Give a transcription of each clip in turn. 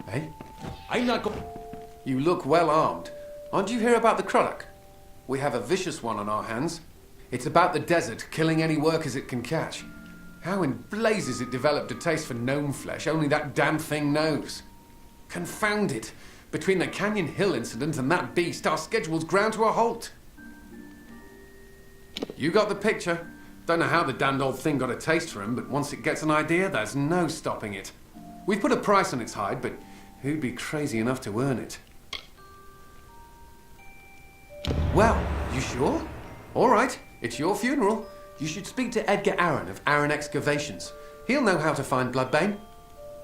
Eh? I'm not You look well armed. Aren't you hear about the Krullock? We have a vicious one on our hands. It's about the desert, killing any workers it can catch. How in blazes it developed a taste for gnome flesh, only that damn thing knows. Confound it. Between the Canyon Hill incident and that beast, our schedule's ground to a halt. You got the picture. Don't know how the damned old thing got a taste for him, but once it gets an idea, there's no stopping it. We've put a price on its hide, but who'd be crazy enough to earn it? Well, you sure? All right, it's your funeral. You should speak to Edgar Aaron of Aaron Excavations. He'll know how to find Bloodbane.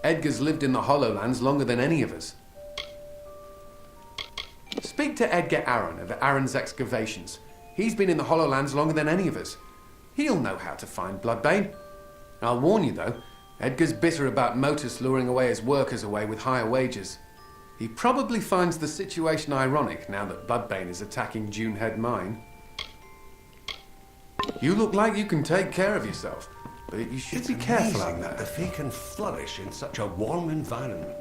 Edgar's lived in the Hollowlands longer than any of us. Speak to Edgar Aaron of Aaron's Excavations. He's been in the Hollowlands longer than any of us. He'll know how to find Bloodbane. I'll warn you, though, Edgar's bitter about Motus luring away his workers away with higher wages. He probably finds the situation ironic now that Bloodbane is attacking Dunehead Mine. You look like you can take care of yourself, but you should be careful out there. The Fae can flourish in such a warm environment.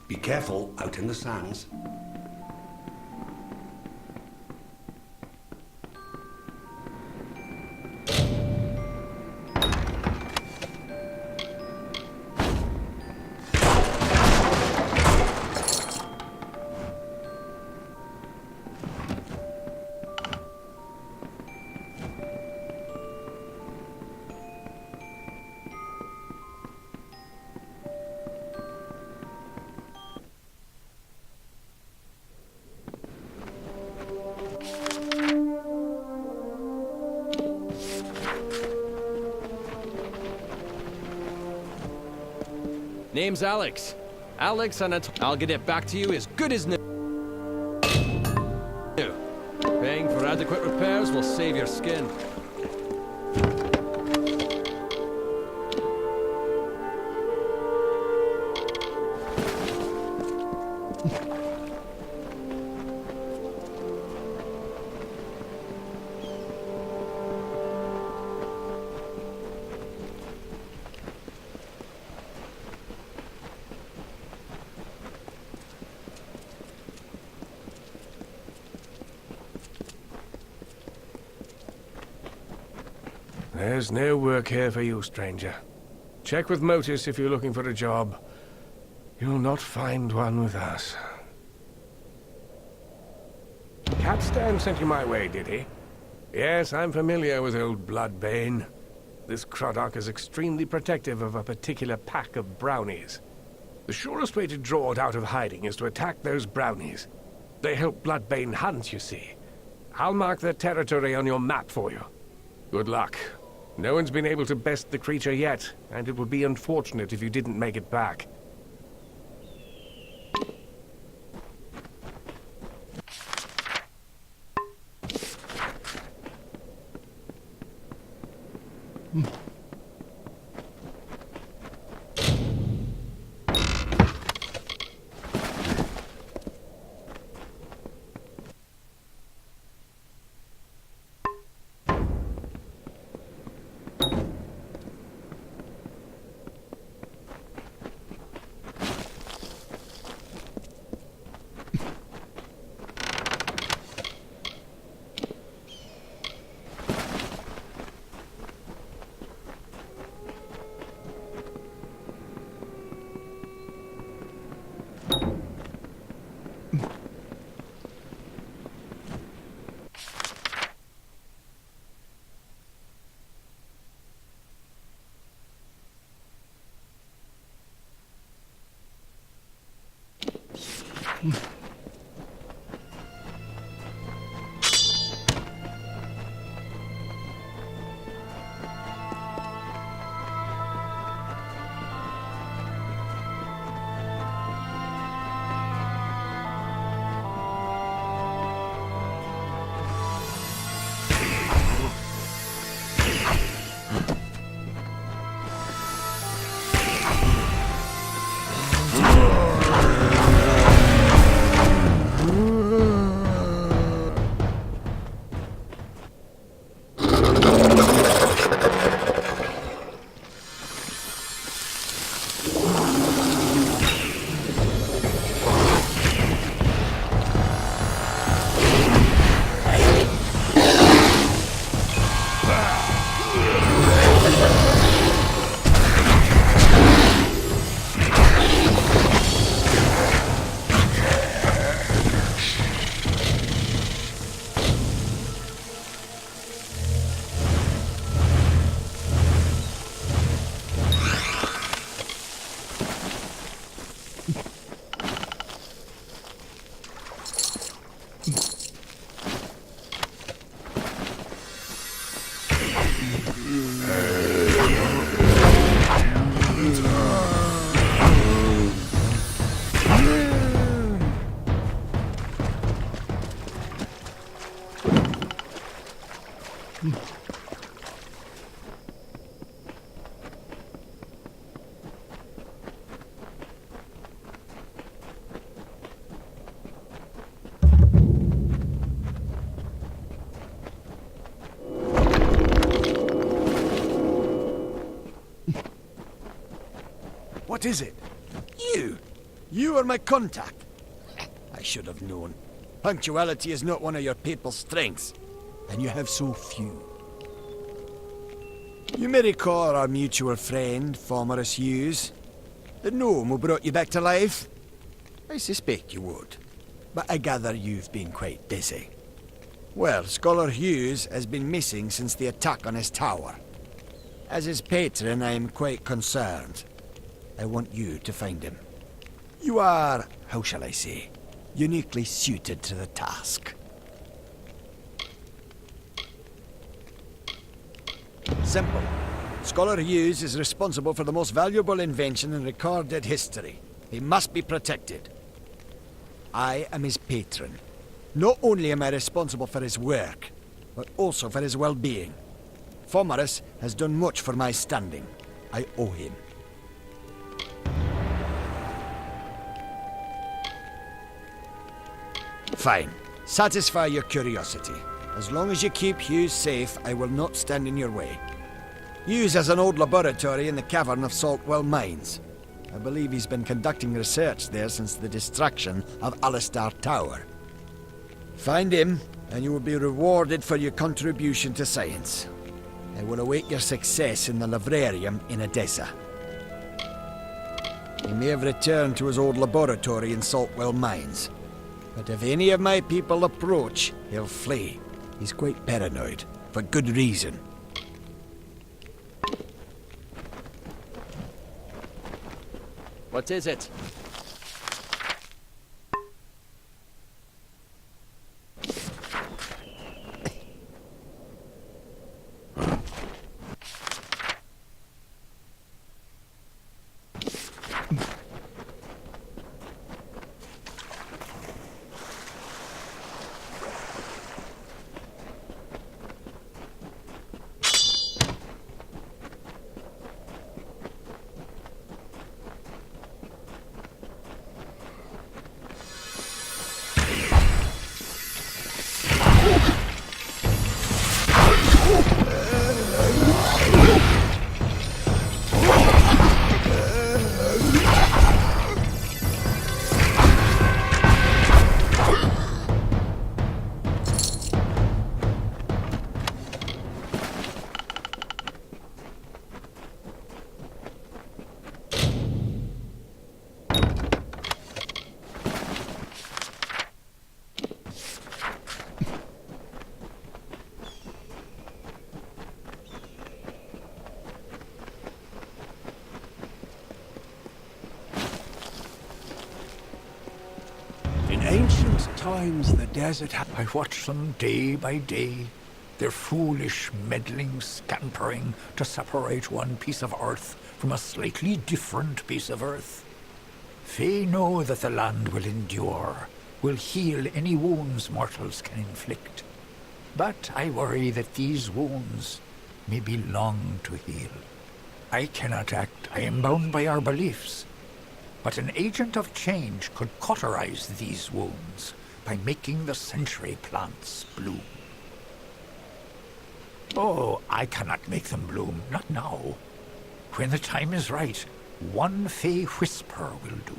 Be careful out in the sands. Name's Alex. Alex, and I'll get it back to you as good as new. Paying for adequate repairs will save your skin. There's no work here for you, stranger. Check with Motus if you're looking for a job. You'll not find one with us. Capstan sent you my way, did he? Yes, I'm familiar with old Bloodbane. This Croddock is extremely protective of a particular pack of brownies. The surest way to draw it out of hiding is to attack those brownies. They help Bloodbane hunt, you see. I'll mark their territory on your map for you. Good luck. No one's been able to best the creature yet, and it would be unfortunate if you didn't make it back. What is it? You! You are my contact. I should have known. Punctuality is not one of your people's strengths, and you have so few. You may recall our mutual friend, Formerus Hughes. The gnome who brought you back to life? I suspect you would, but I gather you've been quite busy. Well, Scholar Hughes has been missing since the attack on his tower. As his patron, I am quite concerned. I want you to find him. You are, how shall I say, uniquely suited to the task. Simple. Scholar Hughes is responsible for the most valuable invention in recorded history. He must be protected. I am his patron. Not only am I responsible for his work, but also for his well-being. Fomerus has done much for my standing. I owe him. Fine. Satisfy your curiosity. As long as you keep Hughes safe, I will not stand in your way. Hughes has an old laboratory in the cavern of Saltwell Mines. I believe he's been conducting research there since the destruction of Alistar Tower. Find him, and you will be rewarded for your contribution to science. I will await your success in the Librarium in Edessa. He may have returned to his old laboratory in Saltwell Mines. But if any of my people approach, he'll flee. He's quite paranoid, for good reason. What is it? Ancient times the desert I watched them day by day, their foolish meddling scampering to separate one piece of earth from a slightly different piece of earth. They know that the land will endure, will heal any wounds mortals can inflict. But I worry that these wounds may be long to heal. I cannot act, I am bound by our beliefs. But an agent of change could cauterize these wounds by making the century plants bloom. Oh, I cannot make them bloom, not now. When the time is right, one fey whisper will do.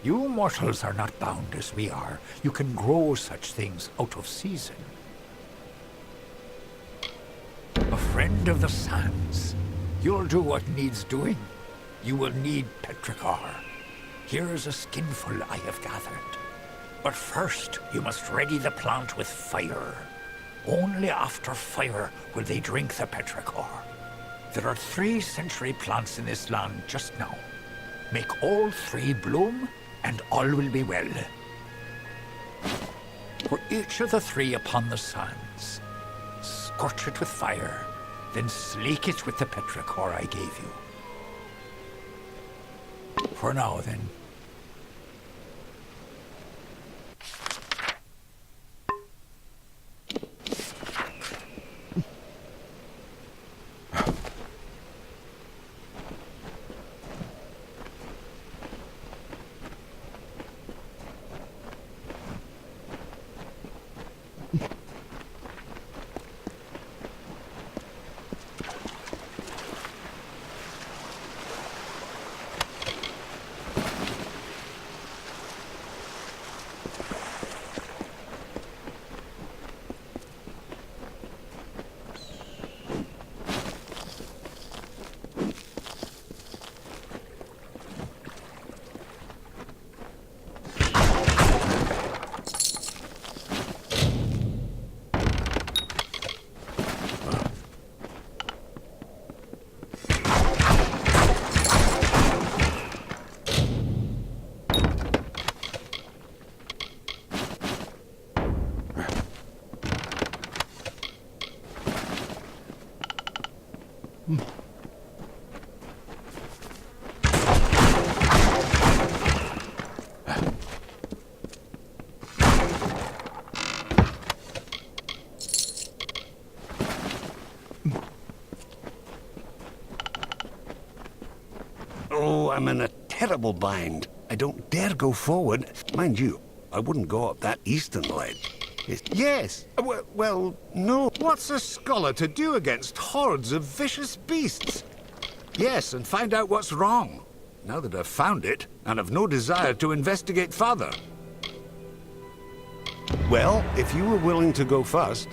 You mortals are not bound as we are. You can grow such things out of season. A friend of the sands. You'll do what needs doing. You will need petrichor. Here's a skinful I have gathered. But first, you must ready the plant with fire. Only after fire will they drink the petrichor. There are 3 century plants in this land just now. Make all 3 bloom, and all will be well. For each of the 3 upon the sands, scorch it with fire, then slake it with the petrichor I gave you. For now, then. I'm in a terrible bind. I don't dare go forward. Mind you, I wouldn't go up that eastern ledge. Yes. Well, no. What's a scholar to do against hordes of vicious beasts? Yes, and find out what's wrong. Now that I've found it, and have no desire to investigate further. Well, if you were willing to go first,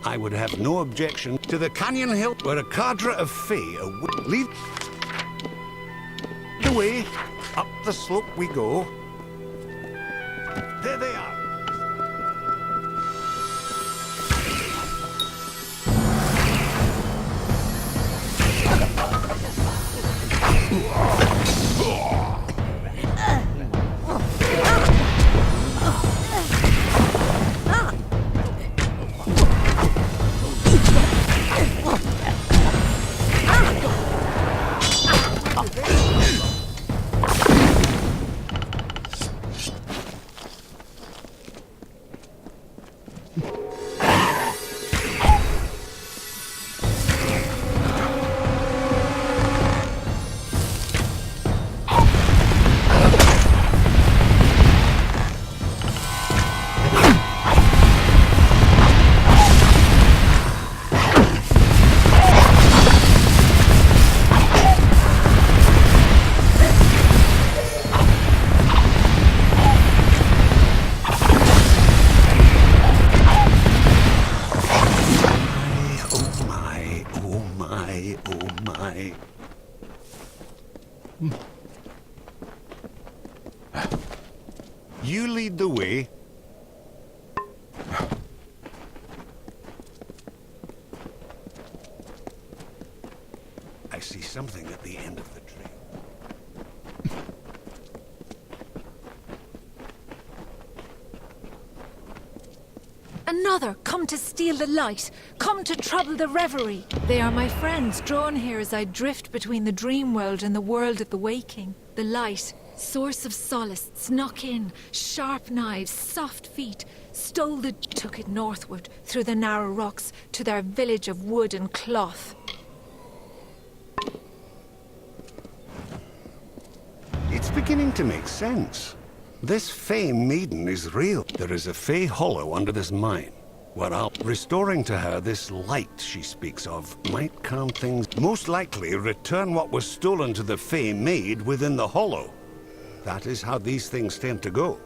I would have no objection To the Canyon Hill. where a cadre of Fae lead the way. Up the slope we go. There they are. You lead the way. I see something at the end of the tree. Another, come to steal the light, come to trouble the reverie. They are my friends, drawn here as I drift between the dream world and the world of the waking. The light, source of solace, snuck in, sharp knives, soft feet, took it northward, through the narrow rocks, to their village of wood and cloth. It's beginning to make sense. This Fey maiden is real. There is a Fey hollow under this mine. Restoring to her this light she speaks of might calm things. Most likely return what was stolen to the Fey maid within the hollow. That is how these things tend to go.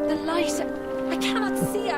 The light! I cannot see,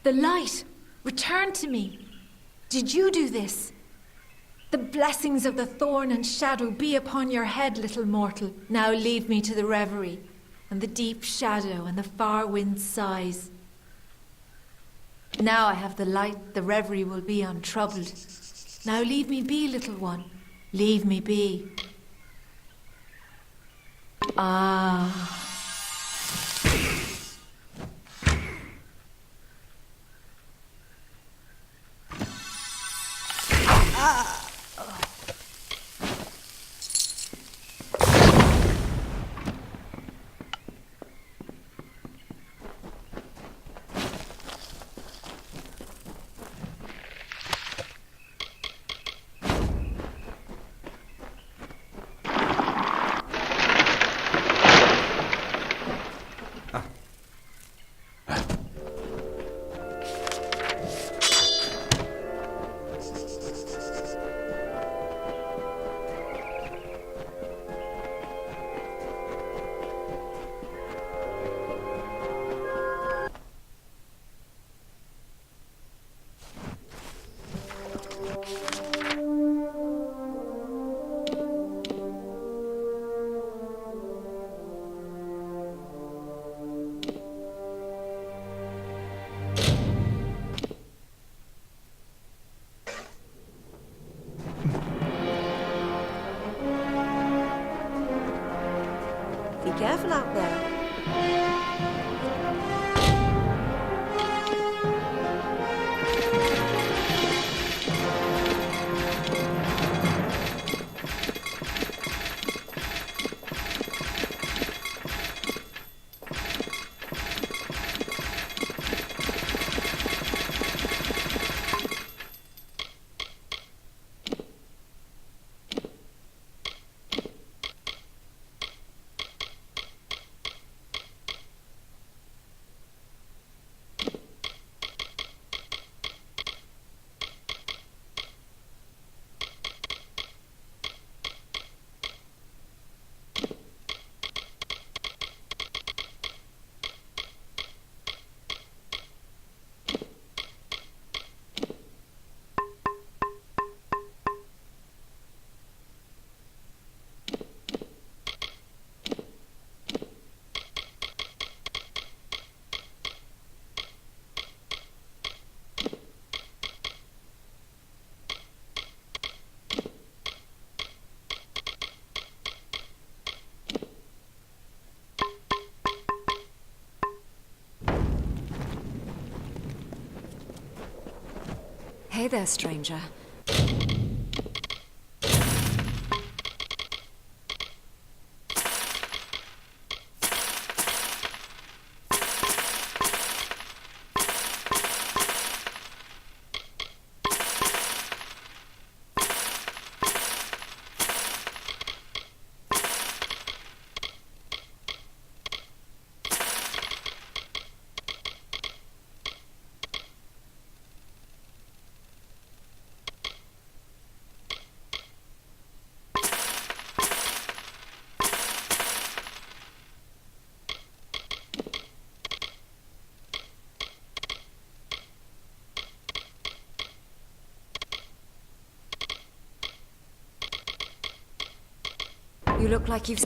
The light! Return to me! Did you do this? The blessings of the thorn and shadow be upon your head, little mortal. Now leave me to the reverie, and the deep shadow and the far wind sighs. Now I have the light, the reverie will be untroubled. Now leave me be, little one. Leave me be. Ah. Be careful out there. Hey there, stranger. You look like you've...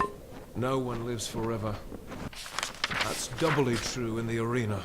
No one lives forever. That's doubly true in the arena.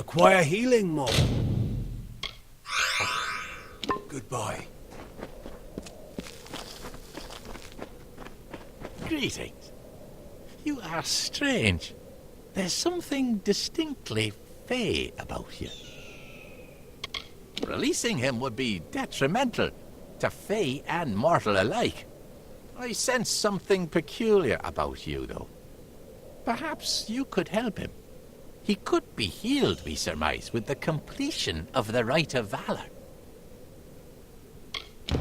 require healing, Mom. Goodbye. Greetings. You are strange. There's something distinctly fey about you. Releasing him would be detrimental to fey and mortal alike. I sense something peculiar about you, though. Perhaps you could help him. He could be healed, we surmise, with the completion of the Rite of Valor.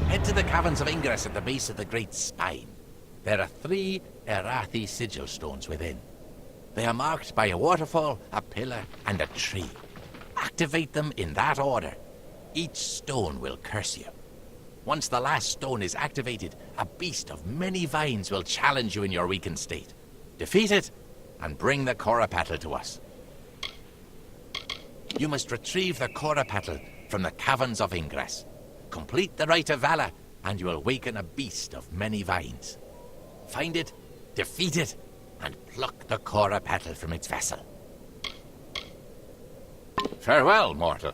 Head to the Caverns of Ingress at the base of the Great Spine. There are 3 Erathi sigil stones within. They are marked by a waterfall, a pillar, and a tree. Activate them in that order. Each stone will curse you. Once the last stone is activated, a beast of many vines will challenge you in your weakened state. Defeat it, and bring the Coropatel to us. You must retrieve the Coropatel from the Caverns of Ingress. Complete the Rite of Valor, and you will awaken a beast of many vines. Find it, defeat it, and pluck the Coropatel from its vessel. Farewell, mortal.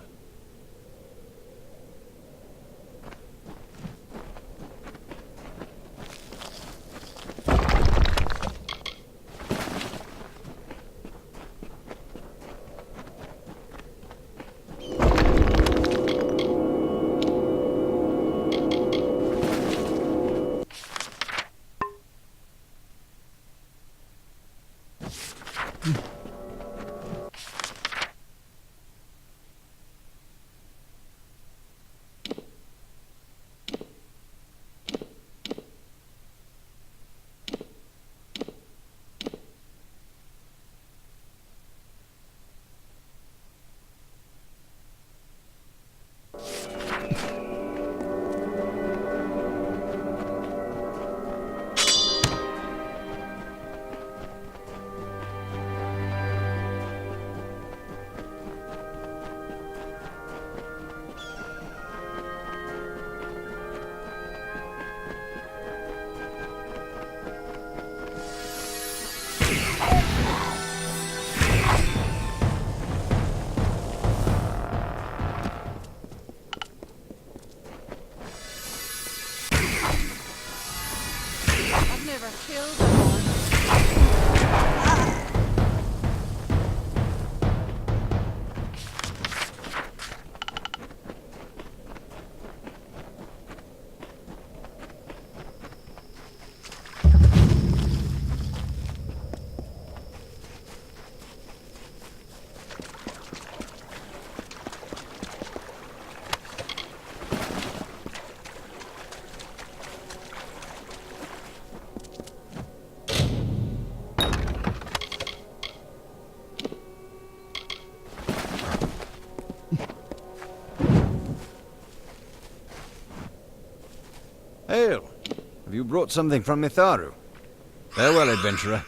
Hail! Have you brought something from Mitharu? Farewell, adventurer.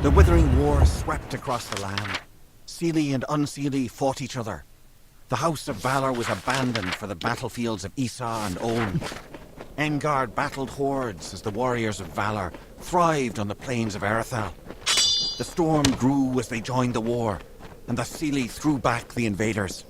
The withering war swept across the land. Seelie and Unseelie fought each other. The House of Valor was abandoned for the battlefields of Esau and Olm. Engard battled hordes as the warriors of Valor thrived on the plains of Erethal. The storm grew as they joined the war, and the Seelie threw back the invaders.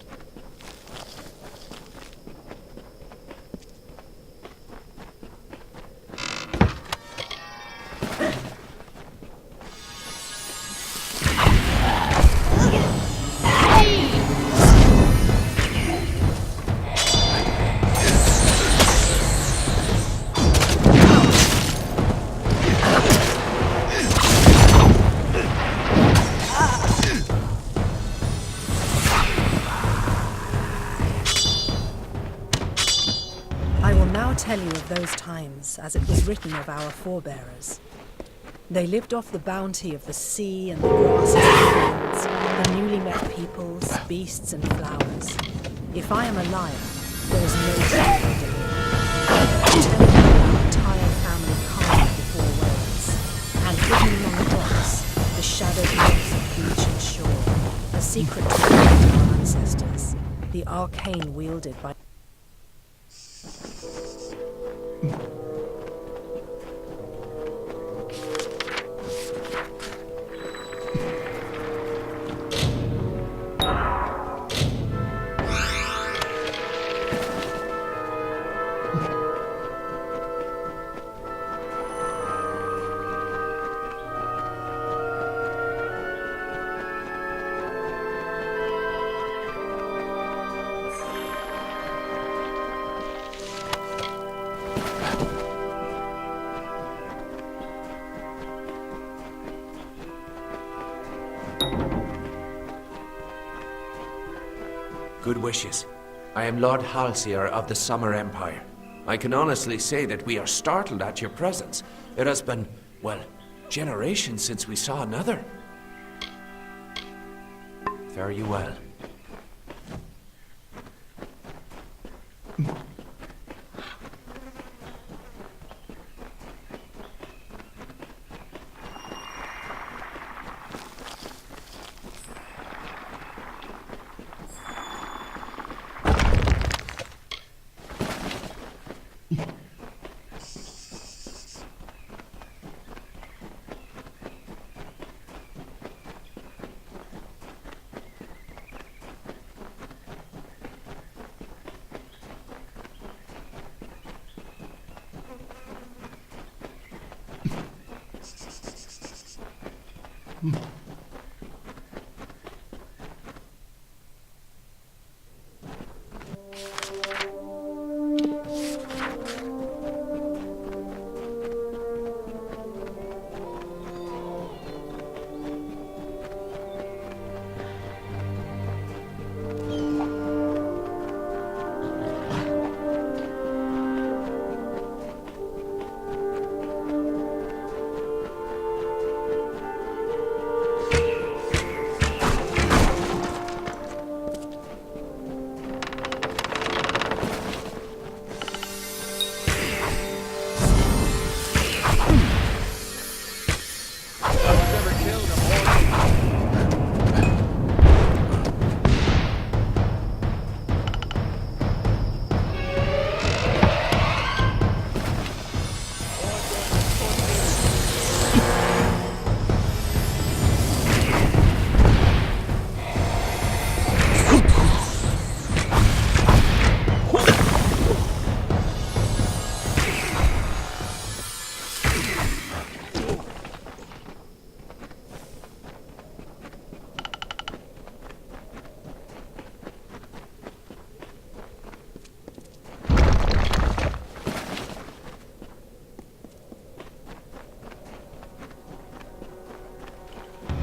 Tell you of those times as it was written of our forebearers. They lived off the bounty of the sea and the grasses and fields, the newly met peoples, beasts and flowers. If I am alive, there is no trouble to me. Tell me our entire family calmed before waves, and hidden among the rocks, the shadowed rocks of beach and shore, a secret treasure of our ancestors, the arcane wielded by Good wishes. I am Lord Halcyr of the Summer Empire. I can honestly say that we are startled at your presence. It has been, well, generations since we saw another. Fare you well.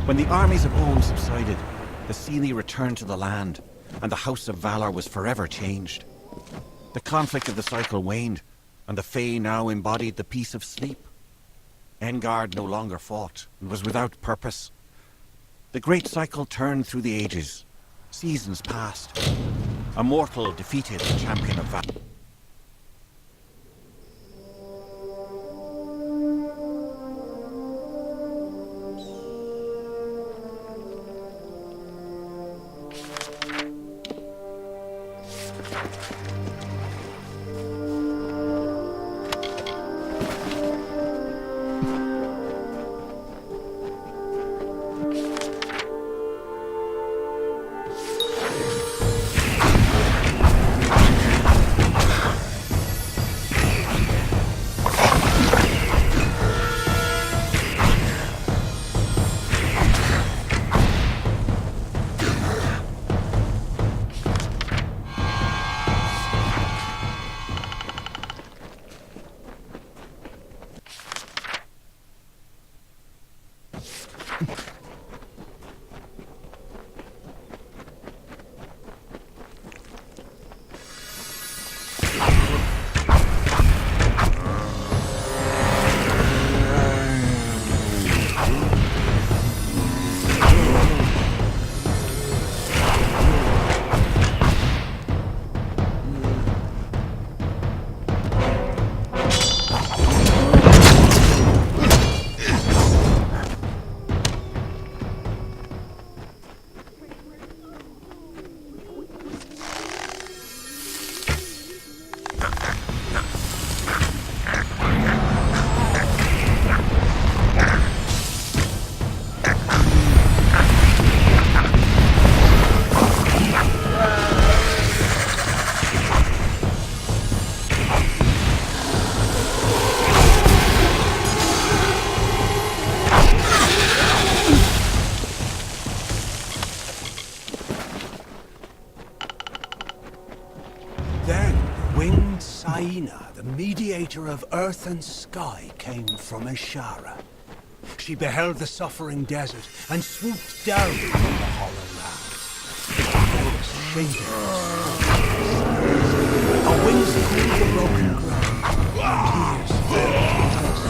When the armies of Olm subsided, the Seelie returned to the land, and the House of Valor was forever changed. The conflict of the cycle waned, and the Fae now embodied the peace of sleep. Engard no longer fought, and was without purpose. The great cycle turned through the ages. Seasons passed. A mortal defeated the champion of Valor. The mediator of earth and sky, came from Ishara. She beheld the suffering desert and swooped down from the hollow land. Her wings cooled the broken ground. Tears fell from her dust.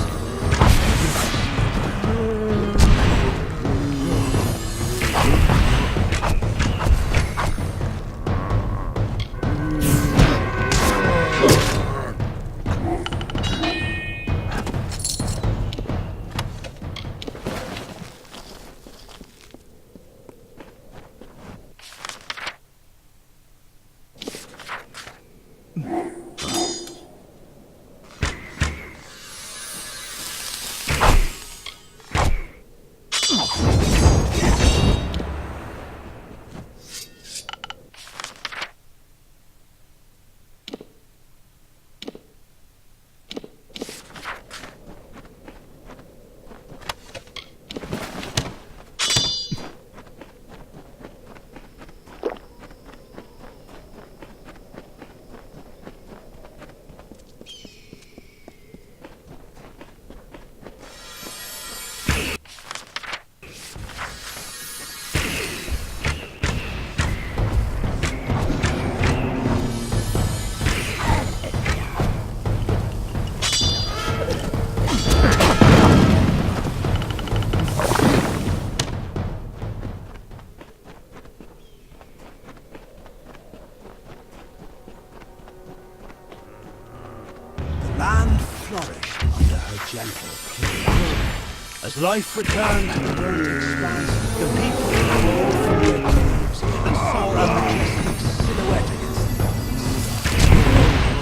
As life returned to the great expanse, the people crawled from their caves and saw a majestic silhouette against the heavens.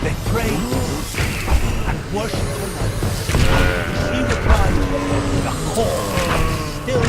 They prayed and worshipped her life. She replied, the call still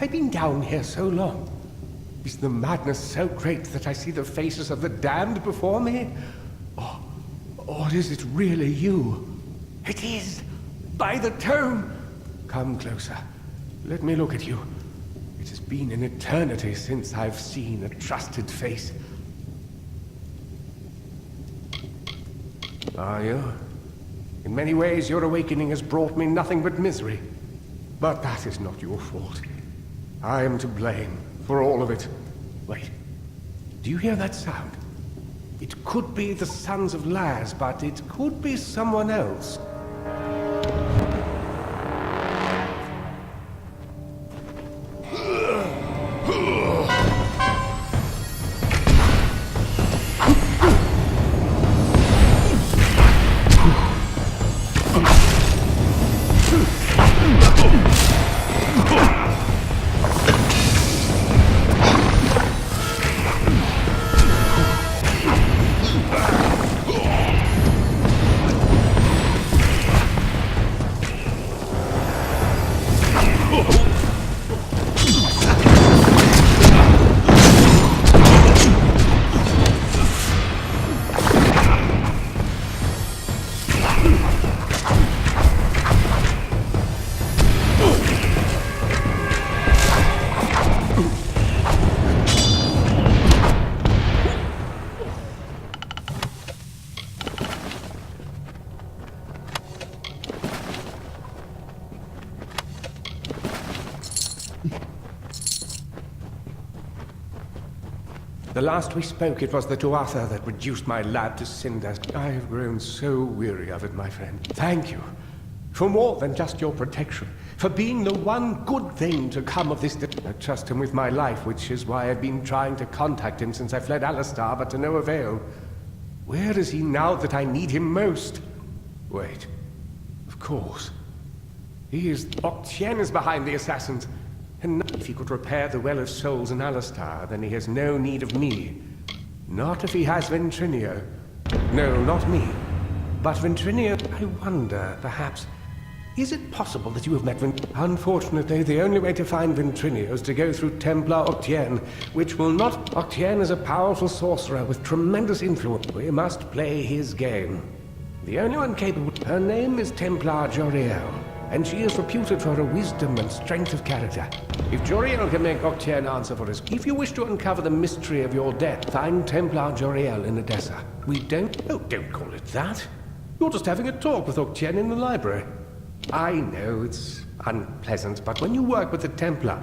Have I been down here so long? Is the madness so great that I see the faces of the damned before me? Or is it really you? It is! By the tome! Come closer. Let me look at you. It has been an eternity since I've seen a trusted face. Are you? In many ways, your awakening has brought me nothing but misery. But that is not your fault. I am to blame for all of it. Wait. Do you hear that sound? It could be the Sons of Laz, but it could be someone else. The last we spoke, it was the Tuatha that reduced my lad to cinders. I have grown so weary of it, my friend. Thank you. For more than just your protection. For being the one good thing to come of this... I trust him with my life, which is why I've been trying to contact him since I fled Alistar, but to no avail. Where is he now that I need him most? Wait. Of course. Octien is behind the assassins. And if he could repair the Well of Souls in Alistar, then he has no need of me. Not if he has Ventrinio. No, not me. But Ventrinio, I wonder, perhaps... Is it possible that you have met Unfortunately, the only way to find Ventrinio is to go through Templar Octien, which will not... Octien is a powerful sorcerer with tremendous influence. We must play his game. The only one capable... Her name is Templar Joriel, and she is reputed for her wisdom and strength of character. If Joriel can make Octien answer for us, if you wish to uncover the mystery of your death, find Templar Joriel in Edessa. We don't... Oh, don't call it that. You're just having a talk with Octien in the library. I know it's unpleasant, but when you work with the Templar...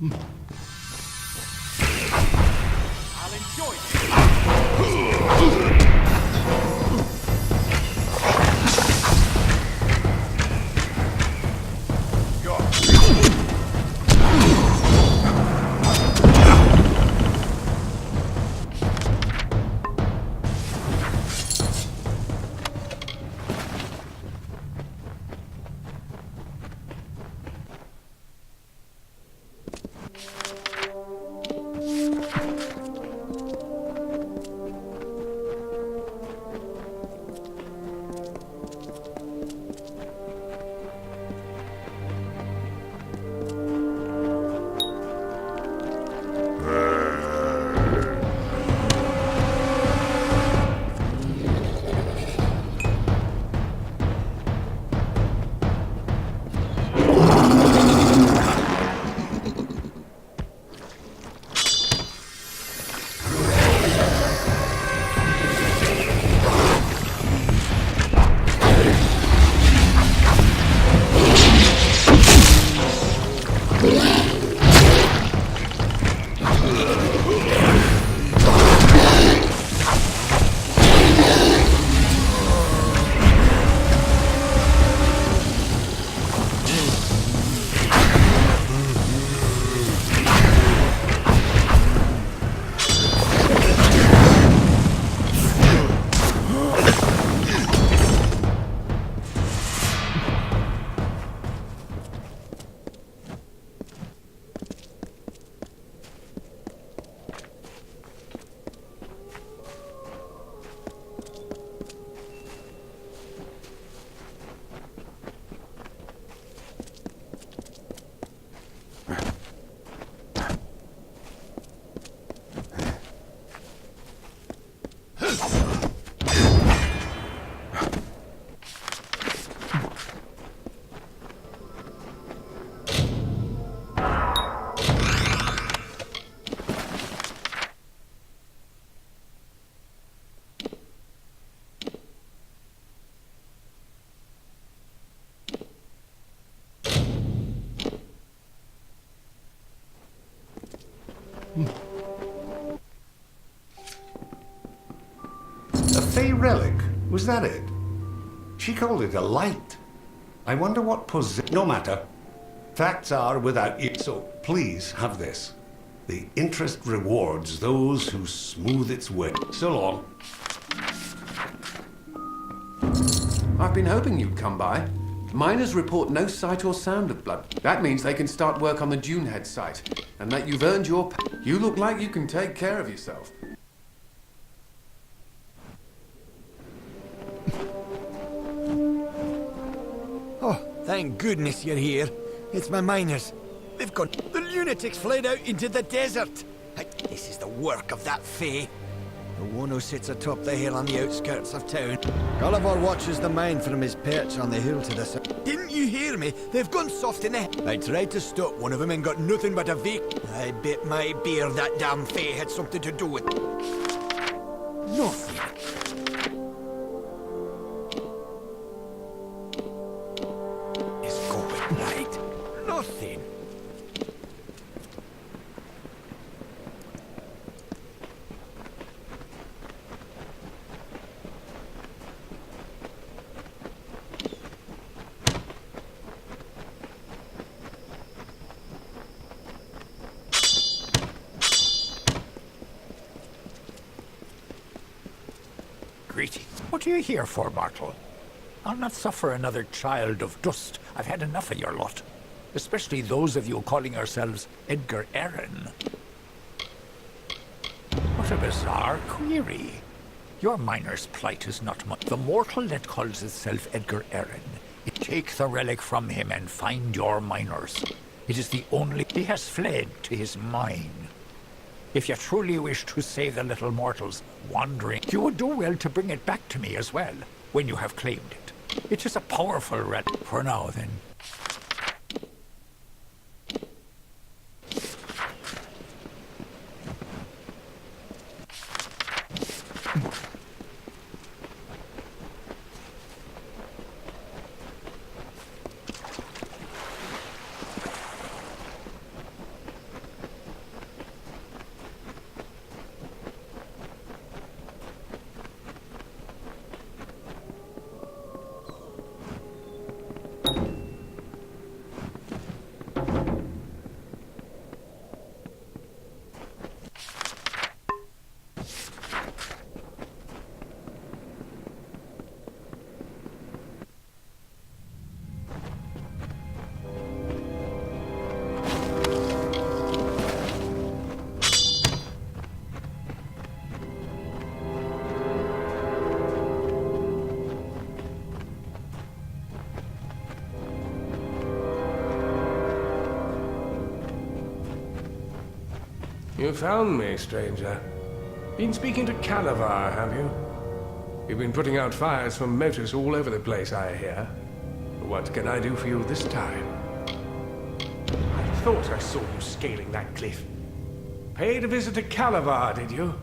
I'll enjoy it. A Fey relic? Was that it? She called it a light. I wonder what No matter. Facts are without you, so please have this. The interest rewards those who smooth its way. So long. I've been hoping you'd come by. Miners report no sight or sound of blood. That means they can start work on the Dunehead site, and that you've earned your You look like you can take care of yourself. Oh, thank goodness you're here. It's my miners. They've gone. The lunatics fled out into the desert. This is the work of that Fae. The one who sits atop the hill on the outskirts of town. Gulliver watches the mine from his perch on the hill to the south. Didn't you hear me? They've gone soft in the head. I tried to stop one of them and got nothing but a veak. I bet my beard that damn Fae had something to do with it. Nothing. It's going right. Nothing. Greeting. What are you here for, mortal? I'll not suffer another child of dust. I've had enough of your lot. Especially those of you calling yourselves Edgar Arryn. What a bizarre query. Your miner's plight is not much. The mortal that calls itself Edgar Arryn. Take the relic from him and find your miners. It is the only... He has fled to his mine. If you truly wish to save the little mortals wandering, you would do well to bring it back to me as well, when you have claimed it. It is a powerful relic. For now, then. You found me, stranger. Been speaking to Calavar, have you? You've been putting out fires from motors all over the place, I hear. What can I do for you this time? I thought I saw you scaling that cliff. Paid a visit to Calavar, did you?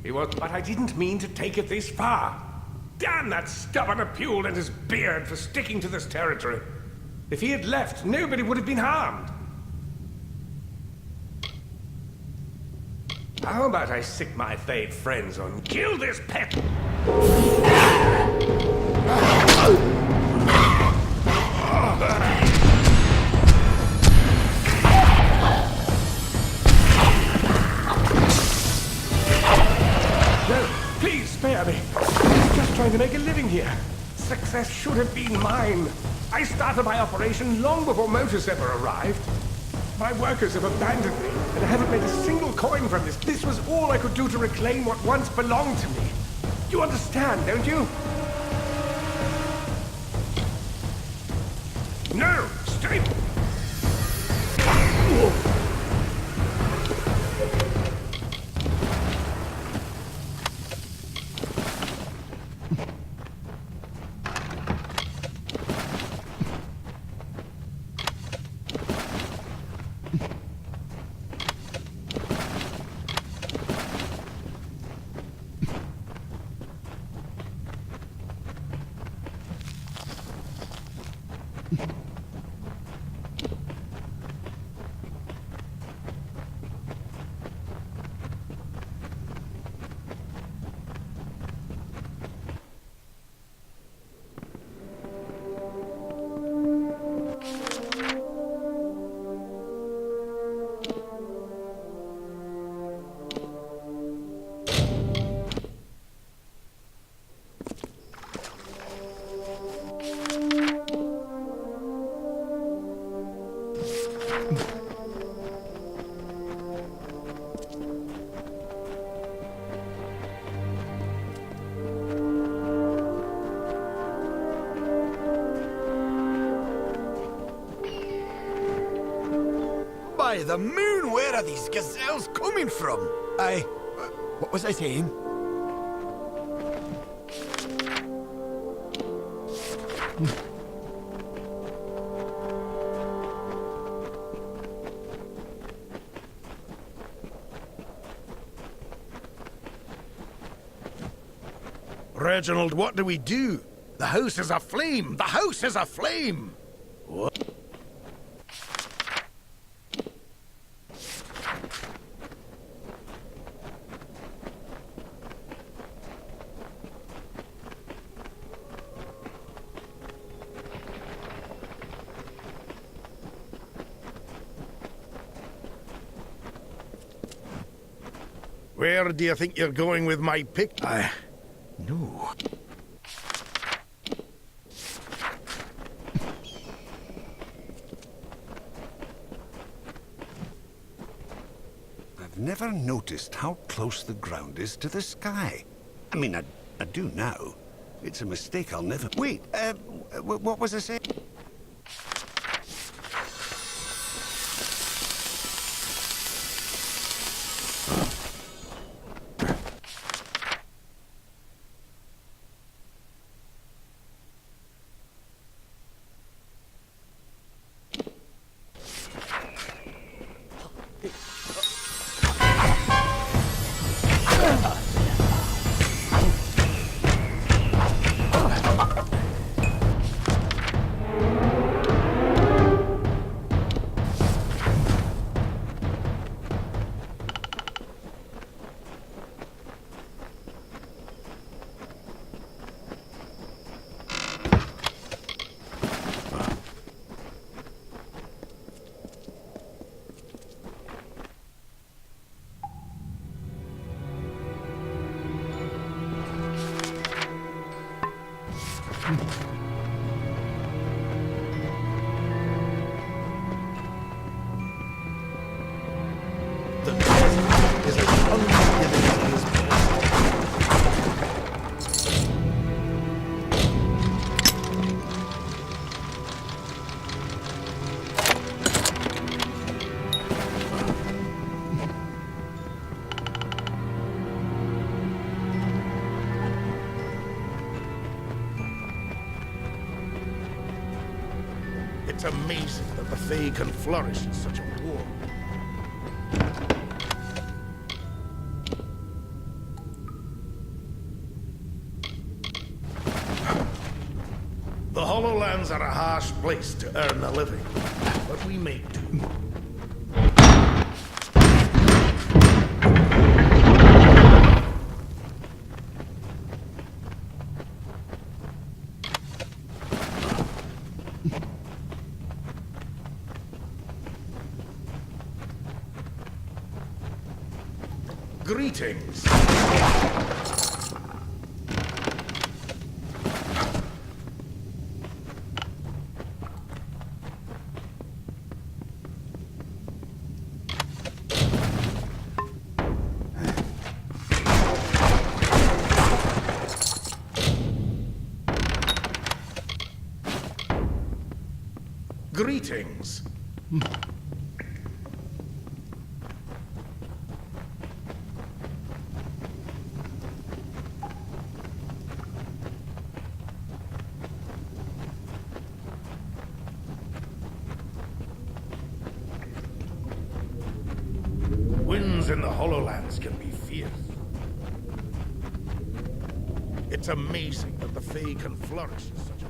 He was, but I didn't mean to take it this far. Damn that stubborn Apule and his beard for sticking to this territory. If he had left, nobody would have been harmed. How about I sick my fade friends on kill this pet? No, please spare me. I'm just trying to make a living here. Success should have been mine. I started my operation long before motors ever arrived. My workers have abandoned me, and I haven't made a single coin from this. This was all I could do to reclaim what once belonged to me. You understand, don't you? No! Stay! the moon, where are these gazelles coming from? What was I saying? Reginald, what do we do? The house is aflame! The house is aflame! What? Where do you think you're going with my pick? No. I've never noticed how close the ground is to the sky. I mean, I do now. It's a mistake I'll never... Wait, what was I saying? It's amazing that the Fae can flourish in such a war. The Hollowlands are a harsh place to earn a living, but we make do. Greetings. Greetings. Winds in the Hollowlands can be fierce. It's amazing that the Fae can flourish in such a...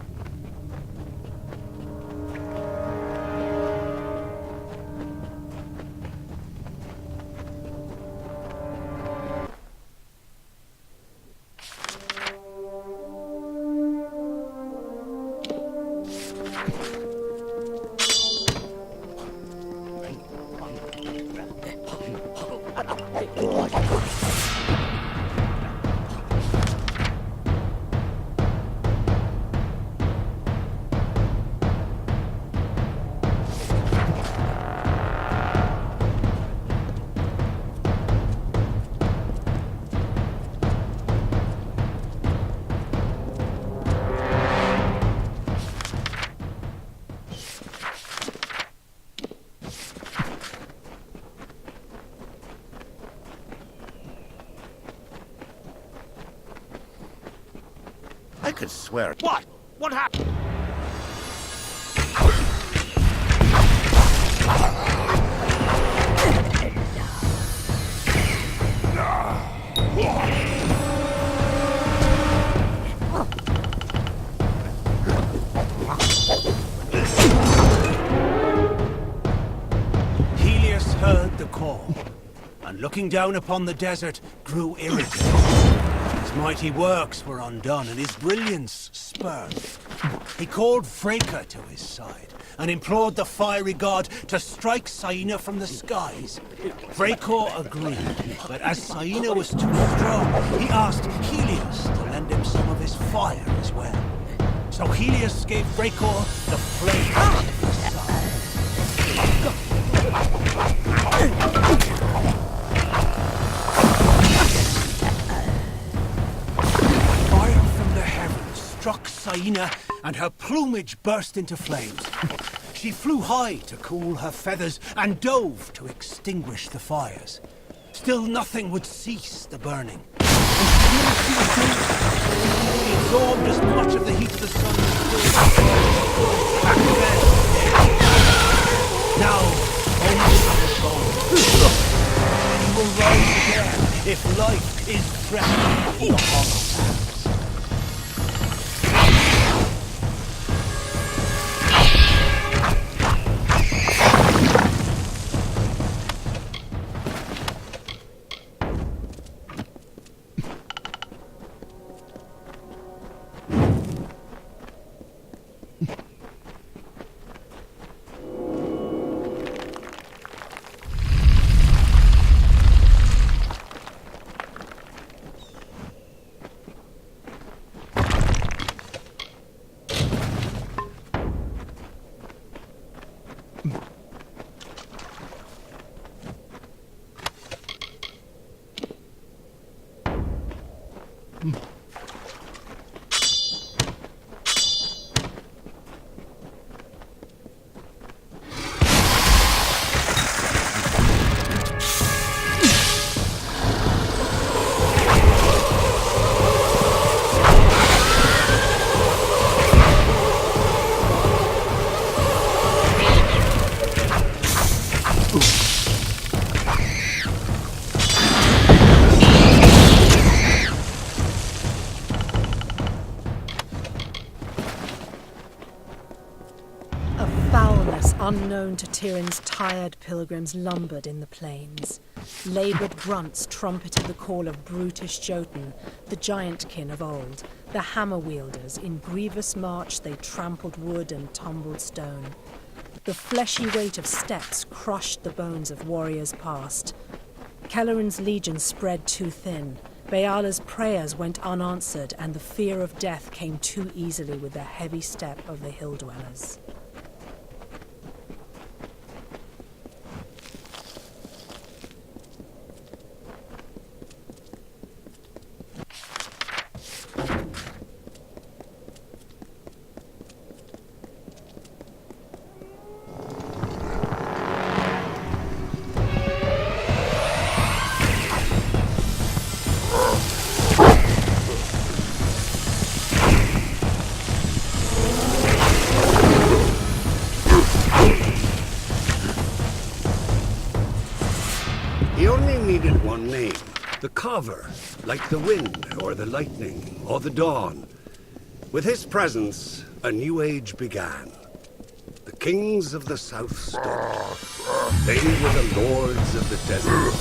could swear. What? What happened? Helios heard the call, and looking down upon the desert, grew irritated. His mighty works were undone, and his brilliance spurned. He called Freka to his side, and implored the fiery god to strike Saina from the skies. Freka agreed, but as Saina was too strong, he asked Helios to lend him some of his fire as well. So Helios gave Freka the flame of the sun. Fire from the heavens struck Saina, and her plumage burst into flames. She flew high to cool her feathers and dove to extinguish the fires. Still nothing would cease the burning. And still she was doing, she absorbed as much of the heat of the sun as still. Back then. Now, only is gone. She will rise again if life is threatened in the hollow paths. Unknown to Tyrion's tired pilgrims lumbered in the plains. Laboured grunts trumpeted the call of brutish Jotun, the giant-kin of old. The hammer-wielders, in grievous march they trampled wood and tumbled stone. The fleshy weight of steps crushed the bones of warriors past. Kelleran's legion spread too thin. Baala's prayers went unanswered, and the fear of death came too easily with the heavy step of the hill-dwellers. The Carver, like the wind, or the lightning, or the dawn. With his presence, a new age began. The kings of the south stood. They were the lords of the desert.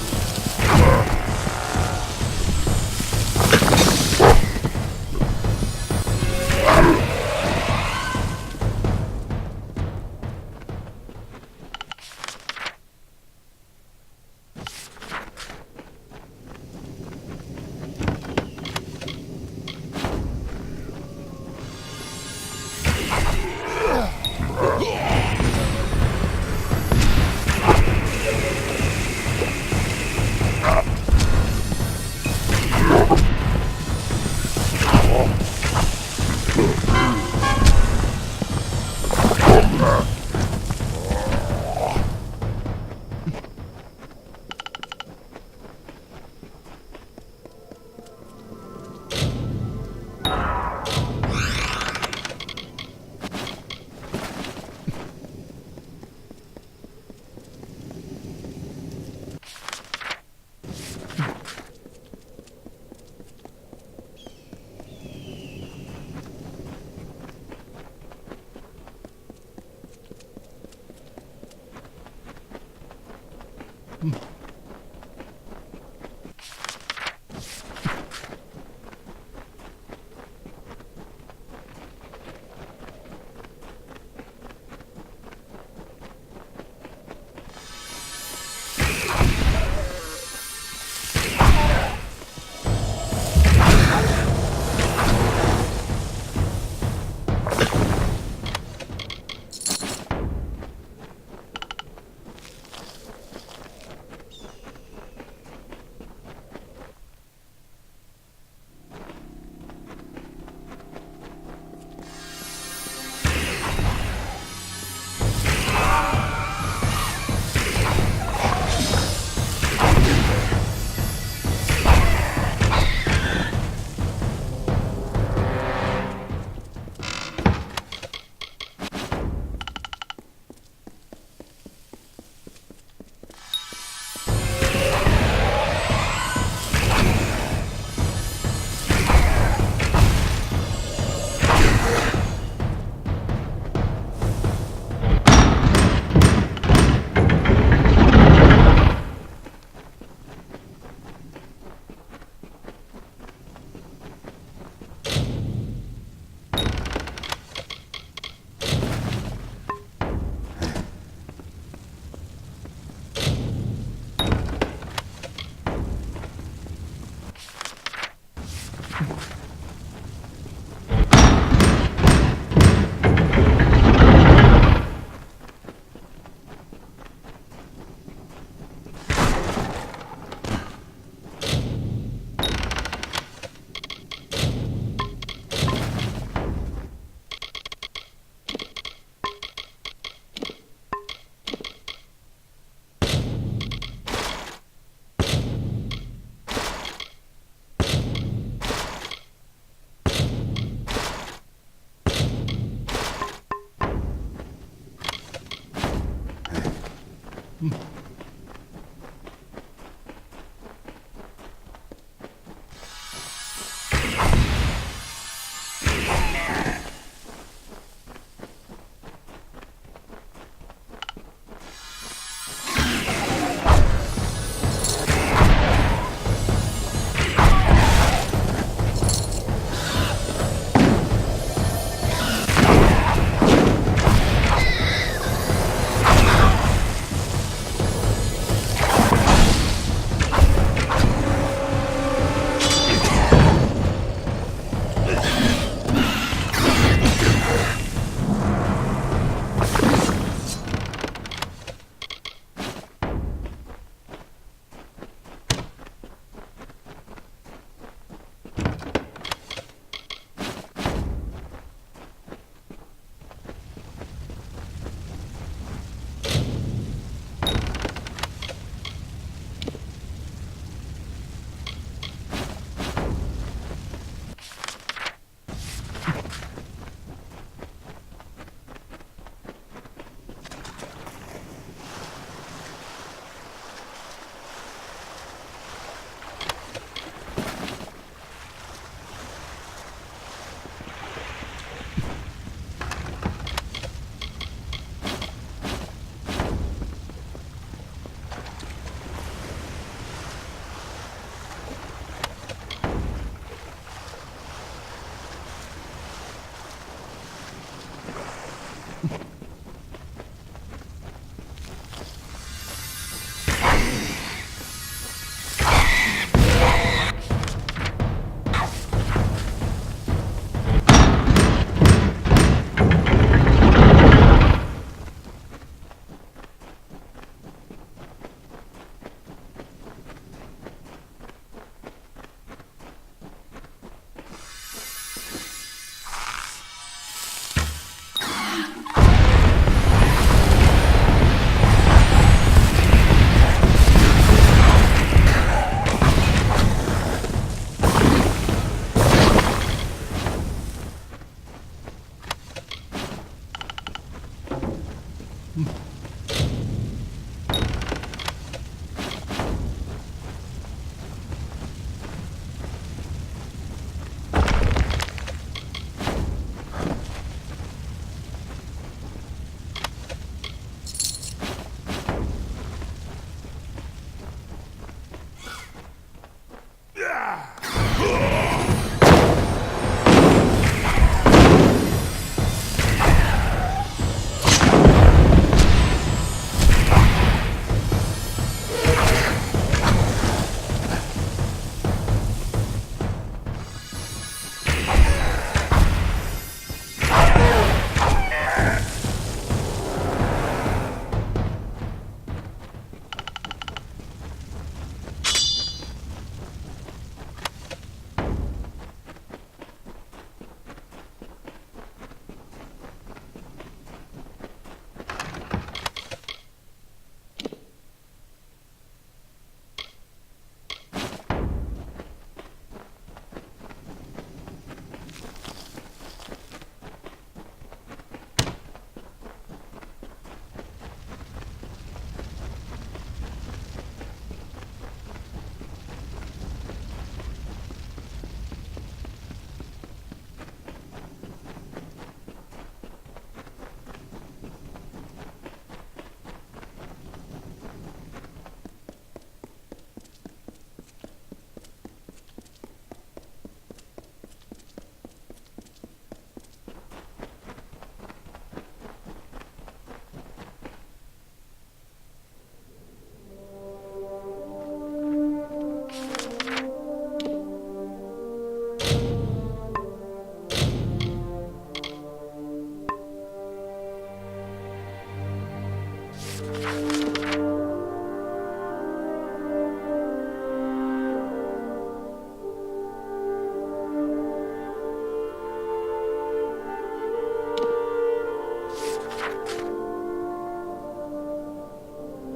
them.